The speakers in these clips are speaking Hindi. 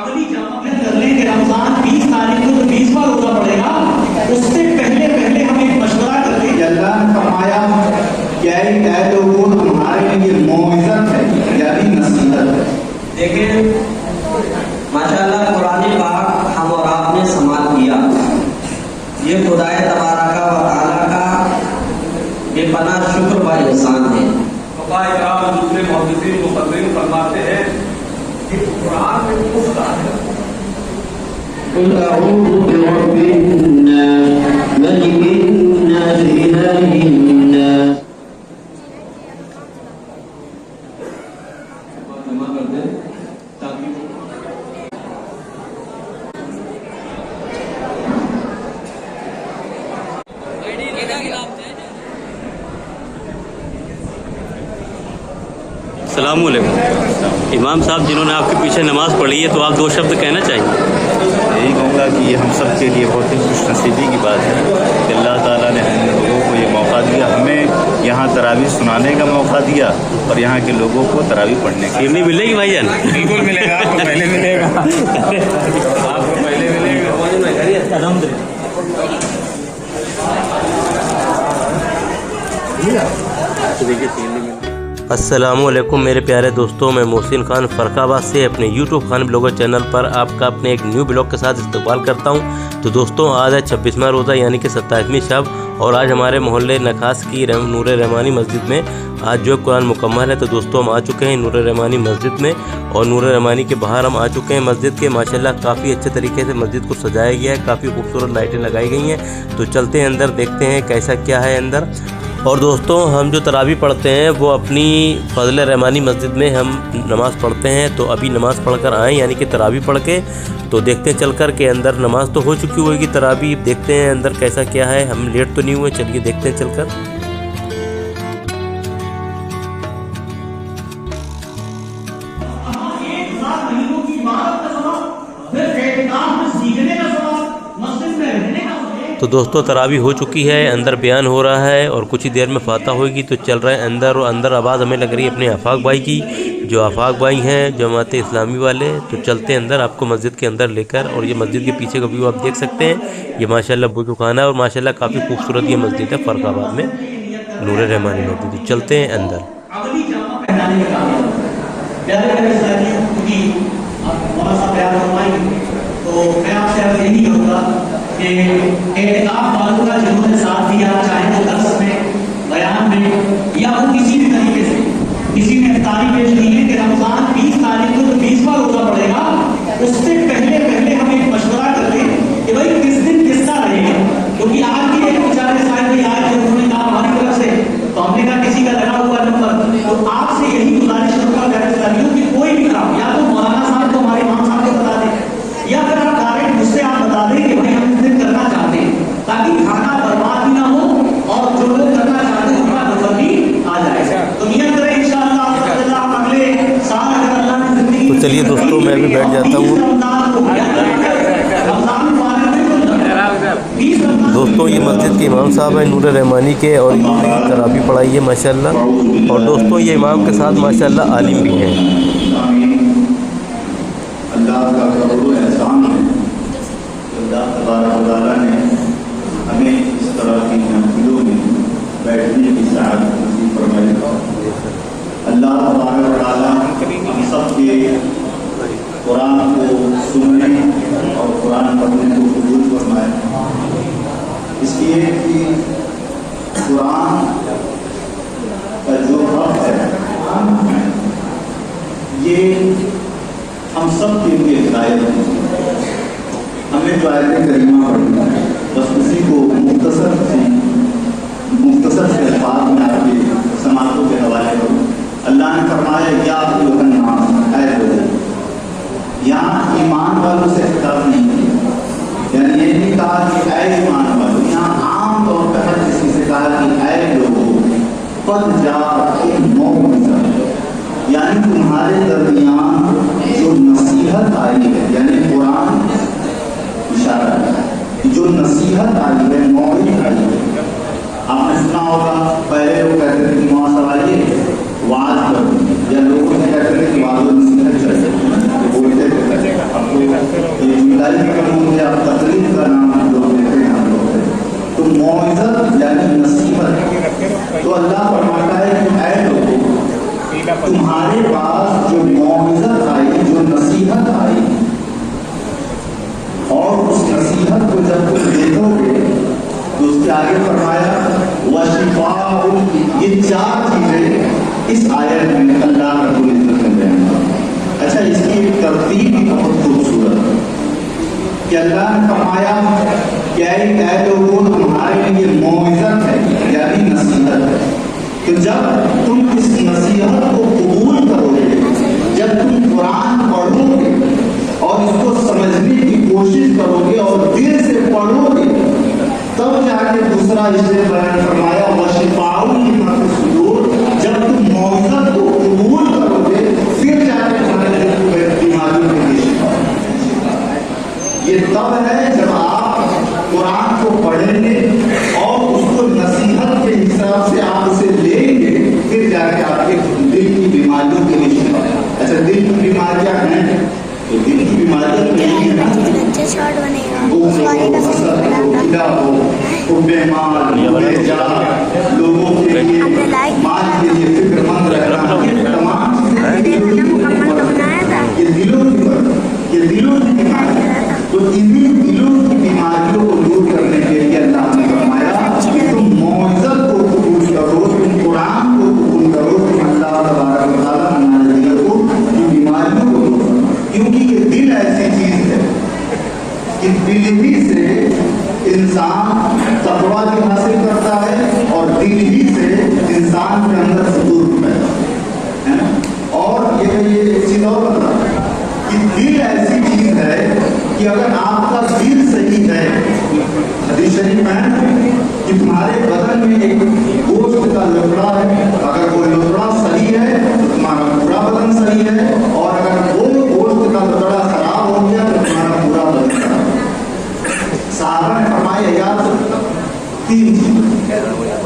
अगली जमात कर लें कि रमजान 20 तारीख को तो 20वां रोजा पड़ेगा, उससे पहले पहले हम एक मशवरा कर लें। अल्लाह ने फरमाया क्या है लोगों तुम्हारे लिए मौइज़त है यानी नसीहत है। देखिए माशाअल्लाह कुरान पाक हम और आपने समाल किया, ये खुदाए तबारका व तआला का बेपनाह शुक्र व एहसान है। दूसरे मुहद्दिसीन मुफस्सिरीन फरमाते हैं कि कुरान में कुछ है कुल अऊज़ु बिरब्बिन नास मलिकिन नास इलाहिन नास। अस्सलामुअलैकुम। इमाम साहब जिन्होंने आपके पीछे नमाज़ पढ़ी है, तो आप दो शब्द कहना चाहिए। यही कहूँगा कि ये हम सब के लिए बहुत ही खुशनसीबी की बात है कि अल्लाह ताला ने हम लोगों को ये मौका दिया, हमें यहाँ तरावी सुनाने का मौका दिया और यहाँ के लोगों को तरावी पढ़ने का। नहीं मिलेगी भाईजान? बिल्कुल मिलेगा, आपको पहले मिलेगा, आपको पहले मिलेगा। अस्सलामुअलैकुम मेरे प्यारे दोस्तों, मैं मोहसिन खान फ़रखाबाद से अपने यूट्यूब खान ब्लॉगर चैनल पर आपका अपने एक न्यू ब्लॉग के साथ इस्तकबाल करता हूं। तो दोस्तों आज है 26वां रोज़ा यानी कि 27वीं शब, और आज हमारे मोहल्ले नखास की नूर रहमानी मस्जिद में आज जो कुरान मुकम्मल है। तो दोस्तों हम आ चुके हैं नूर रहमानी मस्जिद में, और नूर रहमानी के बाहर हम आ चुके हैं मस्जिद के। माशाल्लाह काफ़ी अच्छे तरीके से मस्जिद को सजाया गया है, काफ़ी खूबसूरत लाइटें लगाई गई हैं। तो चलते हैं अंदर, देखते हैं कैसा क्या है अंदर। और दोस्तों हम जो तरावी पढ़ते हैं वो अपनी फजल रहमानी मस्जिद में हम नमाज़ पढ़ते हैं। तो अभी नमाज़ पढ़कर आए यानी कि तरावी पढ़ के, तो देखते हैं चल कर के अंदर। नमाज़ तो हो चुकी होगी, तरावी देखते हैं अंदर कैसा क्या है। हम लेट तो नहीं हुए, चलिए देखते हैं चल कर। तो दोस्तों तरावी हो चुकी है, अंदर बयान हो रहा है और कुछ ही देर में फातह होगी। तो चल रहे हैं अंदर, और अंदर आवाज़ हमें लग रही है अपने आफाक भाई की, जो आफाक भाई हैं जमात इस्लामी वाले। तो चलते हैं अंदर आपको मस्जिद के अंदर लेकर, और ये मस्जिद के पीछे का व्यू आप देख सकते हैं। ये माशाल्लाह बुक खाना है, और माशाल्लाह काफ़ी खूबसूरत ये मस्जिद है फ़रखाबाद में, नूर रहमानी मस्जिद। तो चलते हैं अंदर। तो मैं आपसे अर्ज यही करूँगा कि एहतिकाफ वालों का जिन्होंने साथ दिया, चाहे वो दर्स में, बयान में, या वो किसी भी तरीके से किसी ने इफ्तारी पेश की है कि रमजान 20 तारीख को तो 20वां रोजा पड़ेगा, उससे पहले पहले हम एक मशवरा कर लें कि भाई किस दिन किसका रहेगा। क्योंकि आज भी एक बेचारे साहब भी आए थे, उन्होंने कहा हमारी तरफ से, तो हमने कहा किसी का लगा हुआ नंबर। तो आपसे यही गुजारिश करूँगा कि कोई भी काम या तो मौलाना साहब को, हमारे इमाम साहब को बता दें, या फिर आप डायरेक्ट मुझसे आप बता दें कि भाई हम इस दिन करना चाहते हैं, ताकि खाना बर्बाद भी ना हो और जो लोग करना चाहते हैं उनका नफर भी आ जाए। तो नियत करें इंशाअल्लाह अगले साल अगर अल्लाह ने जिंदगी। तो चलिए दोस्तों मैं भी बैठ जाता हूँ। दोस्तों ये मस्जिद के इमाम साहब हैं नूर रहमानी के, और इन्होंने तरावी पढ़ाई है माशाल्लाह। और दोस्तों ये इमाम के साथ माशाल्लाह आलिम भी हैं। अल्लाह का करोड़ों एहसान है, अल्लाह तबारक व तआला ने हमें इस तरह की महफिलों में बैठने की सआदत नसीब फरमाई। अल्लाह तबारक व तआला हम सब के कुरान को सुनने और कुरान पढ़ने को कबूल फरमाए, इसलिए कि कुरान का जो हक़ है ये हम सब के लिए हिदायत है। हमने जो आयत करीमा पढ़ी बस उसी को मुख्तसर से अल्फाज में आपके समातों के हवाले करूँ। अल्लाह ने फरमाया या यहाँ ईमान वालों से खिताब नहीं किया, यानी ये नहीं कहा कि ऐ ईमान वालों, यहाँ आम तौर पर हर किसी से कहा कि ऐ लोगों पद जा, यानी तुम्हारे दरमियान जो नसीहत आई है, यानी कुरान इशारा है, जो नसीहत आई है, मौइज़ आई है। आपने सुना होगा पहले लोग कहते थे कि वहाँ सवालिए वाज करो, या लोगों से कहते थे कि वाज़ो नसीहत चाहिए, बोलते थे ये जुलाई का मुझे आप तकलीफ का नाम लोग देते हैं हम लोग, तो मौइज़त यानी नसीहत। तो अल्लाह फरमाता है कि ऐ लोगों, तुम्हारे पास जो मौइज़त आई, जो नसीहत आई, और उस नसीहत को जब तुम देखोगे तो उसके आगे फरमाया वशिफाउन, ये 4 चीजें इस आयत में अल्लाह रब्बुल इज्जत ने बयान किया। अच्छा, इसकी एक तरतीब भी बहुत खूबसूरत है कि अल्लाह ने फरमाया क्या ऐ लोगों, तुम्हारे लिए मौइज़त है यानी नसीहत है। तो जब तुम इस नसीहत को कबूल करोगे, जब तुम कुरान पढ़ोगे और इसको समझने की कोशिश करोगे और दिल से पढ़ोगे, तब जाके दूसरा इसने बयान फरमाया वशिफाउन लिमा फी सुदूर, जब तुम मौइज़त को कबूल करोगे फिर जाके तुम्हारे बीमारियों में शिफा। ये तब है जब आप कुरान को पढ़ेंगे और उसको नसीहत के हिसाब से आप उसे लेंगे, फिर जाके आपके दिल की बीमारियों के लिए शिफा। अच्छा, दिल की बीमारियां हैं तो दिल की बीमारियां नहीं है ना, लोगों के लिए माल के लिए फिक्रमंद रहना, तमाम ये दिलों की बीमारी। तो इन्हीं दिलों की बीमारियों को दूर करने के लिए अल्लाह ने फरमाया कि तुम मौइज़त को कबूल करो, तुम कुरान को कबूल करो, तुम अल्लाह तबारक व तआला हमारे दिल को की बीमारियों को दूर करो। क्योंकि ये दिल ऐसी चीज है कि दिल ही से इंसान तकवा भी हासिल करता है और दिल ही से इंसान के अंदर फुतूर पैदा है ना। और ये एक चीज और बता कि दिल ऐसी चीज है कि अगर आपका दिल सही है, हदीस शरीफ में कि तुम्हारे बदन में एक गोश्त का लुकड़ा है, अगर वो लुकड़ा सही है तो तुम्हारा पूरा बदन सही है, और अगर वो गोश्त का लुकड़ा खराब हो गया तो तुम्हारा पूरा बदन खराब है। साहबा ने फरमाया याद 3 चीज।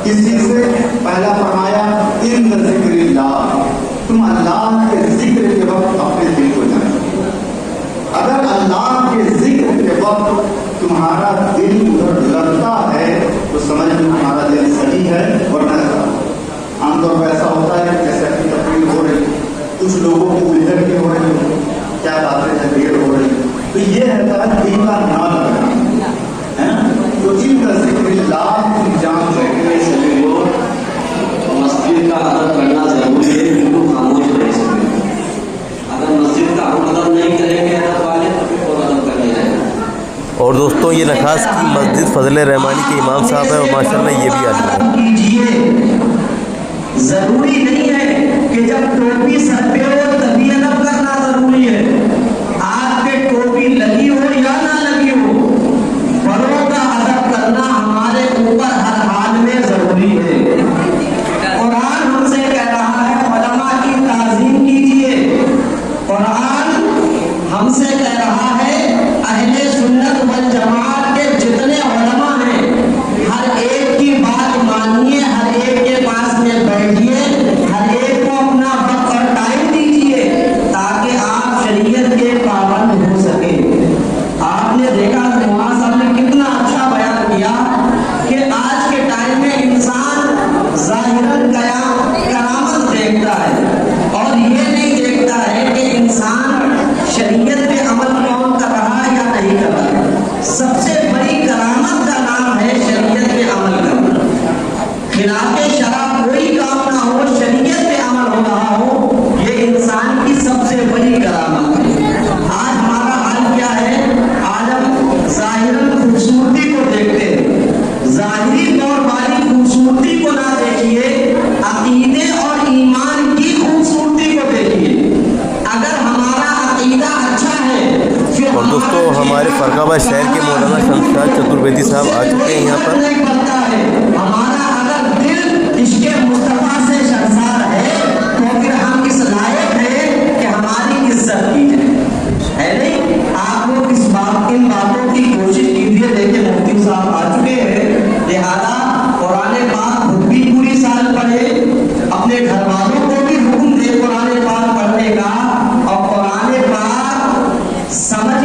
किस चीज से? पहला फरमाया इन ज़िक्रिल्लाह, तुम अल्लाह के जिक्र के वक्त अपने दिल को जानो। अगर अल्लाह के जिक्र के वक्त तुम्हारा दिल उधर लगता है तो समझ लो तुम्हारा दिल सही है और न खराब। आमतौर पर ऐसा होता है जैसे अपनी तकलीफ हो रही, कुछ लोगों को उलझन भी हो रही, क्या बातें हैं, भीड़ हो रही, तो ये रहता है दिल का ना लगना है। तो इनका ज़िक्रिल्लाह तुम जान सकते हो। मस्जिद का अदब करना जरूरी है, बिल्कुल खामोश रह सकते। अगर मस्जिद का हम अदब नहीं करेंगे अदब वाले तो फिर और अदब करने जाएंगे। और दोस्तों ये नखास की मस्जिद फजल रहमानी के इमाम साहब है और माशाल्लाह ये भी आदमी कीजिए। जरूरी नहीं है कि जब टोपी सर पे हो तभी अदब करना जरूरी है। आपके टोपी लगी हो या ना लगी हो, बड़ों का अदब करना हमारे ऊपर हर हाल में जरूरी है। कुरान हमसे कह रहा है उलमा की ताज़ीम कीजिए। कुरान हमसे कह रहा है अहले सुन्नत वल जमात के जितने उलमा हैं हर एक की बात मानिए, हर एक के पास में बैठिए, हर एक को अपना वक्त और टाइम दीजिए ताकि आप शरीयत के पाबंद हो सके। आपने देखा मौलाना साहब ने कितना अच्छा बयान किया कि आज के टाइम में इंसान ज़ाहिरन करामत देखता है और ये नहीं देखता है कि इंसान शरीयत पे अमल कौन कर रहा है या नहीं कर रहा है। सबसे बड़ी करामत का नाम है शरीयत पे अमल करना। खिलाफे शराब कोई काम ना हो, शरीयत पे अमल हो रहा हो, ये इंसान की सबसे बड़ी करामत है। आज हमारा हाल क्या है? आज हम ज़ाहिरन खूबसूरती को देखते हैं, ज़ाहिरी तौर वाली खूबसूरती को ना देखिए, अकीदे और ईमान की खूबसूरती को देखिए। अगर हमारा अकीदा अच्छा है फिर और दोस्तों हमारे फरकाबाद शहर के मौलाना शमशाद चतुर्वेदी साहब आ चुके हैं यहाँ पर। नहीं बनता है। हमारा अगर दिल इश्क़े मुस्तफा से शर्मसार है तो फिर हम इस लायक हैं कि हमारी इज्जत की जाए, है नहीं? आप लोग इन बातों की कोशिश कीजिए। देखिए मुफ्ती साहब आ चुके हैं, लिहाजा कुरान पाक खुद भी पूरी साल पढ़े, अपने घर वालों को भी हुक्म दे कुरान पाक पढ़ने का, और कुरान पाक समझ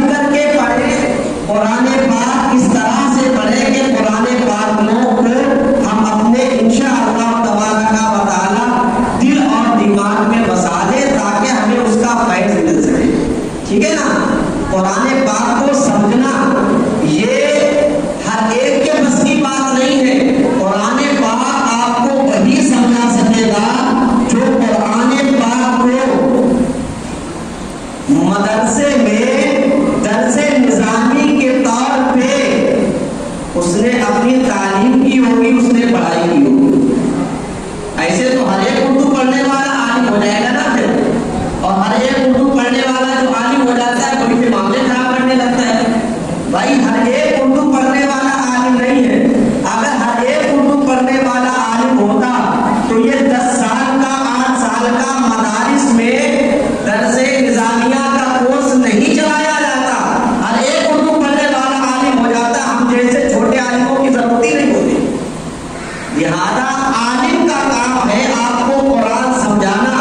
अपनी तालीम की होगी, उसने पढ़ाई की होगी। ऐसे तो हर एक उर्दू पढ़ने वाला आलिम हो जाएगा ना फिर, और हर एक उर्दू पढ़ने वाला जो आलिम हो जाता है कोई से मामले खराब करने लगता है। भाई हर एक उर्दू पढ़ने वाला आलिम नहीं है। अगर हर एक उर्दू पढ़ने वाला आलिम होता तो ये 10 साल का 8 साल का मदारिस में दर्से निजामिया का कोर्स नहीं चलाया जाता। हर एक उर्दू पढ़ने वाला आलिम हो जाता, हम जैसे छोटे आलिमों की जरूरत ही नहीं होती। लिहाजा आलिम का काम है आपको कुरान समझाना।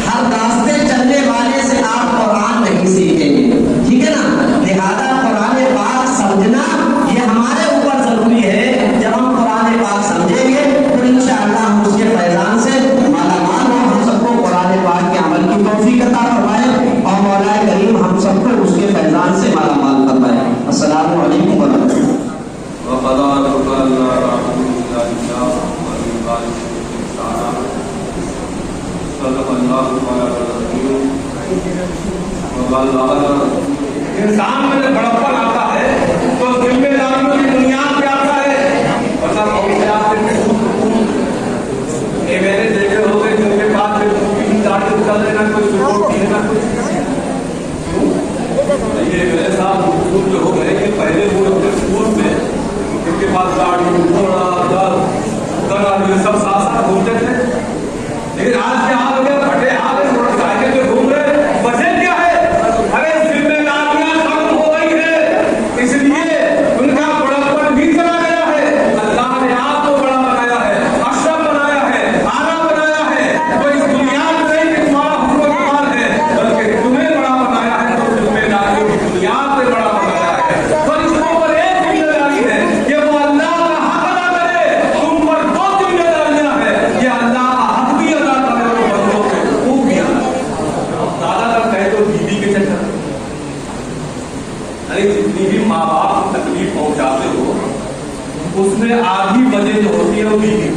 हर रास्ते चलने वाले से आप कुरान नहीं सीखेंगे, ठीक है ना। लिहाजा कुरान पाक समझना ये हमारे ऊपर जरूरी है। जब हम कुरान पाक समझेंगे तो इंशाअल्लाह हम उसके फैजान से मालामाल हो। हम सबको कुरान पाक के अमल की तौफीक अता फरमाए और मौला करीम हम सबको उसके फैजान से मालामाल फरमाए। अस्सलामु अलैकुम व इंसान में जब बड़प्पन आता है तो जिम्मेदारियों की बुनियाद पे आता है। मतलब ये मैंने देखे होंगे जिनके पास दाढ़ी चल रहे ना कोई सपोर्ट नहीं है ना कुछ। ये मेरे साथ जो हो गए कि पहले वो अपने स्कूल में जिनके पास दाढ़ी थोड़ा दर सब साथ साथ घूमते थे, लेकिन आज के हाल में फटे हाल मोटरसाइकिल पे घूम रहे। वजह क्या है? अरे जिम्मेदारियां खत्म हो गई है, इसलिए उनका बड़प्पन भी चला गया है। अल्लाह ने आपको बड़ा बनाया है, अशरफ बनाया है, आला बनाया है। तो इस दुनिया में नहीं कि तुम्हारा हुक्मरान है, बल्कि तुम्हें बड़ा बनाया है। तो जिम्मेदारियों की बुनियाद पे बड़ा बनाया है। पर इसके ऊपर एक जिम्मेदारी है कि वो अल्लाह का हक अदा करे। तुम पर 2 जिम्मेदारियां हैं, ये अल्लाह का हक भी अदा करे और बंदों के हुकूक भी अदा करे। ज्यादातर कहे तो बीवी के चक्कर, अरे जितनी भी माँ बाप को तकलीफ पहुंचाते हो उसमें आधी वजह जो होती है वो बीवी,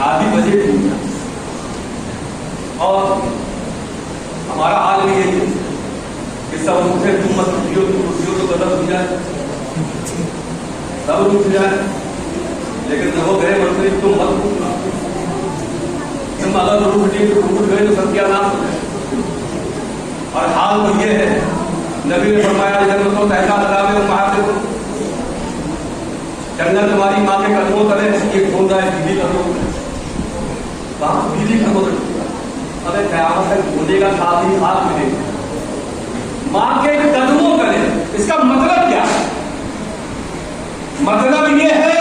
आधी वजह बीवी। और हमारा हाल भी यही है कि सब उठे, तुम मत उठियो, तुम उठियो तो गलत हो जाए, सब उठ जाए। लेकिन जब वो गए मंत्री तुम मत उठना, तुम अगर उठ गए तो सत्यानाश हो जाए। और हाल तो ये है, नबी ने फरमाया जन्नत को तहका लगावे वो महादेव, जन्नत तुम्हारी माँ के कदमों तले ये ढूंढा है बीवी कदमों तले, वहां बीवी कदमों तले। अरे कयामत तक ढूंढेगा, साथ ही साथ मिलेगा माँ के कदमों तले। इसका मतलब क्या है? मतलब ये है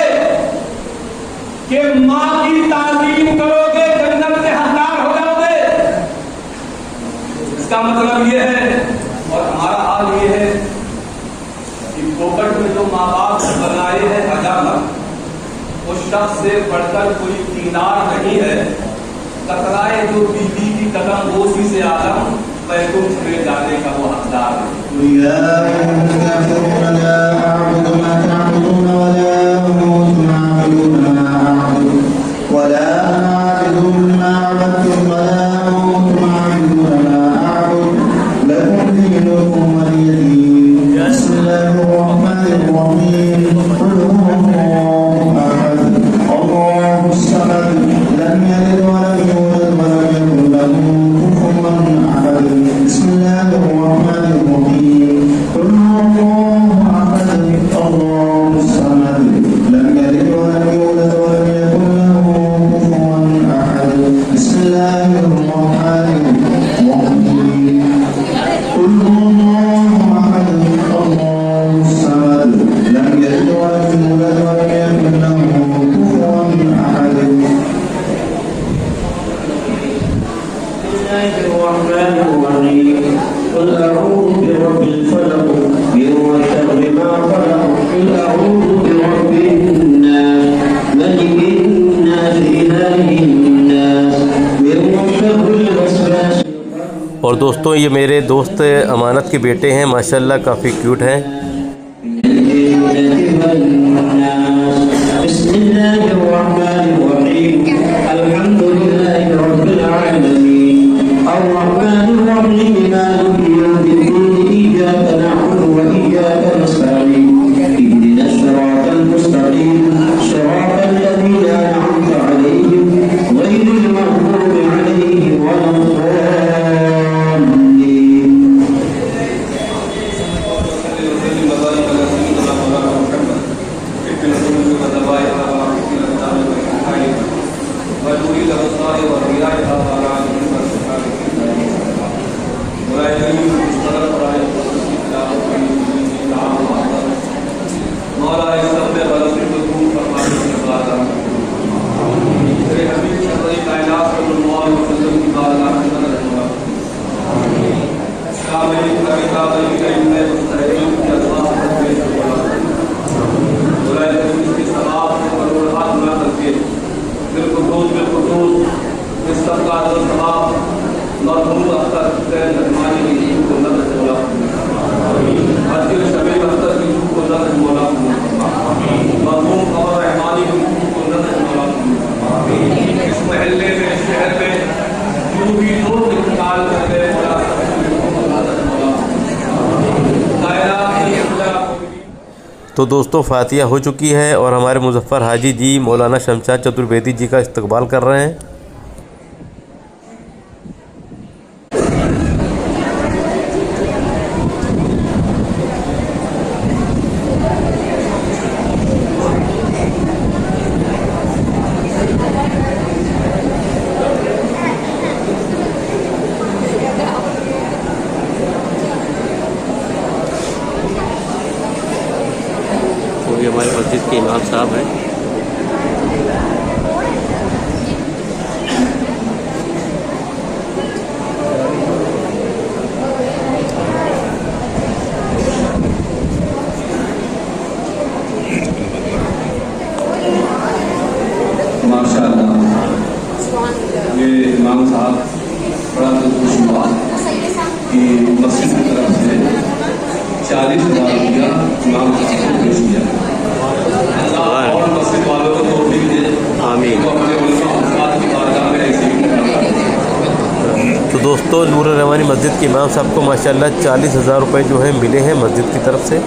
कि माँ की तालीम करोगे जन्नत के हकदार हो जाओगे। इसका मतलब ये है। और हमारा हाल ये है कि पोपट में जो माँ बाप बनाए हैं हजामत, उस शख्स से बढ़कर कोई दीदार नहीं है। टकराए जो बीवी की कदम बोसी से आदम, बैकुंठ में जाने का वो हकदार और दोस्तों ये मेरे दोस्त अमानत के बेटे हैं, माशाल्लाह काफ़ी क्यूट हैं। इय्याका नअबुदु व इय्याका नस्तईन इहदिना तो दोस्तों फातिहा हो चुकी है और हमारे मुजफ्फर हाजी जी मौलाना शमशाद चतुर्वेदी जी का इस्तकबाल कर रहे हैं। ये हमारे मस्जिद के इमाम साहब हैं। माशाअल्लाह ये इमाम साहब बड़ा तो खुश हुआ कि मस्जिद की तरफ से 40,000 रुपया इमाम साहब को पेश किया। अल्लाह और मस्जिद वालों को तौफीक दे, आमीन। तो अपने उलमा उस्ताद की बारगाह में ऐसे ही तो दोस्तों नूर रहमानी मस्जिद के इमाम साहब को माशाल्लाह 40,000 रुपये जो है मिले हैं मस्जिद की तरफ से।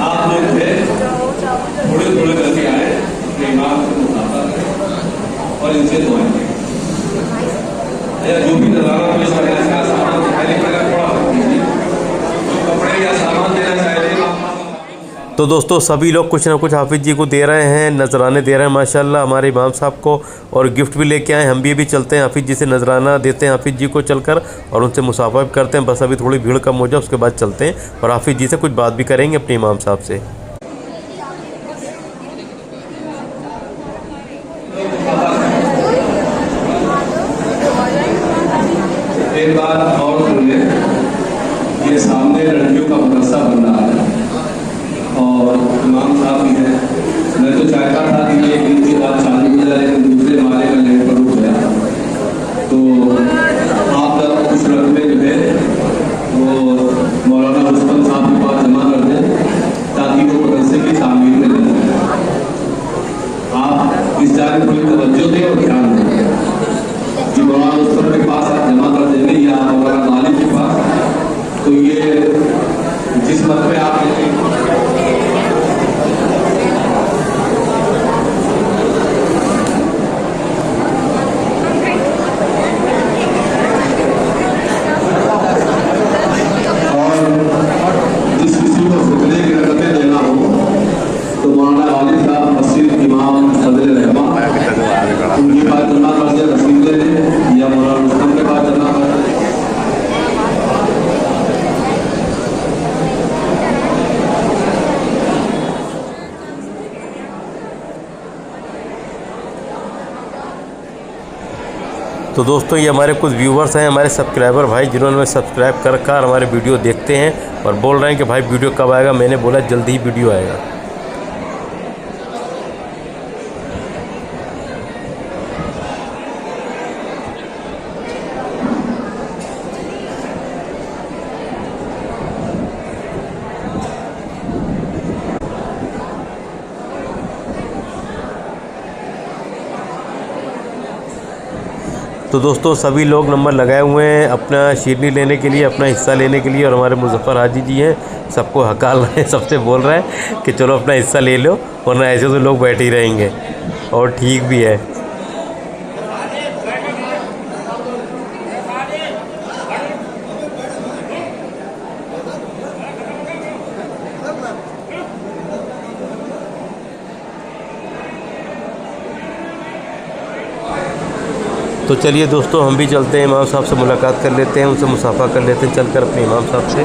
आप लोग थे थोड़े थोड़े करके आए अपने इमाम से मुखाता करें और इनसे दुआएं या जो भी नजारा पेश करना चाहे सामान दिखाई देगा थोड़ा जो कपड़े या सामान देना चाहे तो दोस्तों सभी लोग कुछ ना कुछ हाफिज़ जी को दे रहे हैं, नजराने दे रहे हैं माशाल्लाह हमारे इमाम साहब को, और गिफ्ट भी लेके आए। हम भी अभी चलते हैं हाफिज़ जी से नजराना देते हैं हाफिज़ जी को चलकर और उनसे मुसाफा भी करते हैं। बस अभी थोड़ी भीड़ कम हो जाए उसके बाद चलते हैं और हाफिज़ जी से कुछ बात भी करेंगे अपने इमाम साहब से। एक बात और सुनिए, ये सामने लड़कियों का मदरसा बन रहा है और इमाम साहब भी हैं। मैं तो चाहता था कि ये दिन के बाद चालू हो जाए, लेकिन दूसरे माले का लेट पर रुक गया। तो आप तक कुछ रकमें जो है वो मौलाना मुस्तफा साहब के पास जमा कर दें ताकि वो मदरसे की तामीर में लग जाए। आप इस जाने थोड़ी तवज्जो दें और ध्यान दें कि मौलाना मुस्तफा के पास आप जमा कर देंगे या मौलाना मालिक के पास, तो ये जिस मत पे आप तो दोस्तों ये हमारे कुछ व्यूवर्स हैं, हमारे सब्सक्राइबर भाई जिन्होंने हमें सब्सक्राइब कर हमारे वीडियो देखते हैं और बोल रहे हैं कि भाई वीडियो कब आएगा। मैंने बोला जल्दी ही वीडियो आएगा। तो दोस्तों सभी लोग नंबर लगाए हुए हैं अपना शीरनी लेने के लिए, अपना हिस्सा लेने के लिए, और हमारे मुजफ्फर हाजी जी हैं सबको हकाल रहे हैं, सबसे बोल रहे हैं कि चलो अपना हिस्सा ले लो वरना ऐसे तो लोग बैठे ही रहेंगे, और ठीक भी है। तो चलिए दोस्तों हम भी चलते हैं, इमाम साहब से मुलाकात कर लेते हैं, उनसे मुसाफा कर लेते हैं चलकर अपने इमाम साहब से।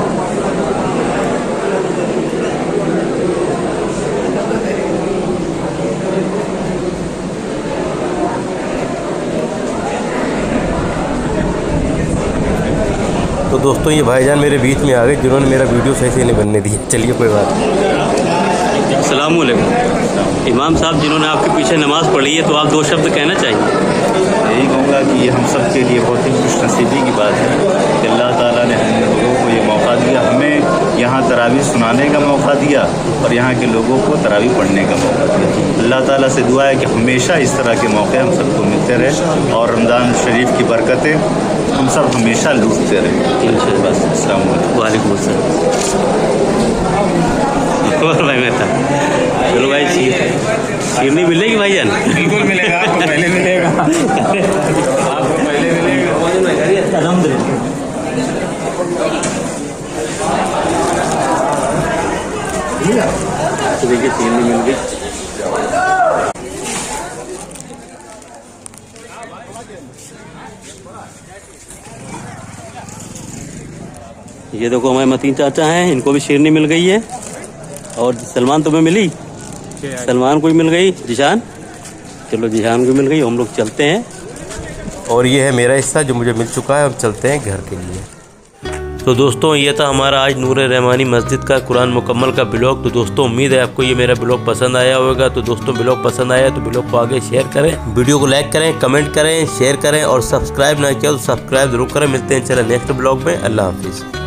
दोस्तों ये भाईजान मेरे बीच में आ गए जिन्होंने मेरा वीडियो सही से नहीं बनने दी। चलिए कोई बात नहीं। अस्सलाम वालेकुम। इमाम साहब जिन्होंने आपके पीछे नमाज़ पढ़ी है तो आप 2 शब्द कहना चाहिए। यही कहूँगा कि ये हम सब के लिए बहुत ही खुशनसीबी की बात है कि अल्लाह ताला ने हम लोगों को ये मौका दिया, हमें यहाँ तरावी सुनाने का मौका दिया और यहाँ के लोगों को तरावी पढ़ने का मौका दिया। अल्लाह ताला से दुआ है कि हमेशा इस तरह के मौके हम सबको मिलते रहे और रमज़ान शरीफ की बरकतें हम सब हमेशा लूटते रहे। बस अस्सलाम वालेकुम। वालेकुम अस्सलाम। और भाई मेहता, चलो भाई शीरनी मिलेगी भाईजान? बिल्कुल मिलेगा, आपको पहले मिलेगा, आपको पहले मिलेगा। तो देखिए शीरनी मिल गई। ये देखो हमारे मतीन चाचा हैं, इनको भी शीरनी मिल गई है। और सलमान तुम्हें मिली? सलमान को भी मिल गई। जिशान, चलो जिशान को मिल गई। हम लोग चलते हैं। और ये है मेरा हिस्सा जो मुझे मिल चुका है। अब चलते हैं घर के लिए। तो दोस्तों ये था हमारा आज नूर रहमानी मस्जिद का कुरान मुकम्मल का ब्लॉग। तो दोस्तों उम्मीद है आपको ये मेरा ब्लॉग पसंद आया होगा। तो दोस्तों ब्लॉग पसंद आया तो ब्लॉग को आगे शेयर करें, वीडियो को लाइक करें, कमेंट करें, शेयर करें और सब्सक्राइब ना किया तो सब्सक्राइब जरूर करें। मिलते हैं चलो नेक्स्ट ब्लॉग में। अल्लाह हाफिज़।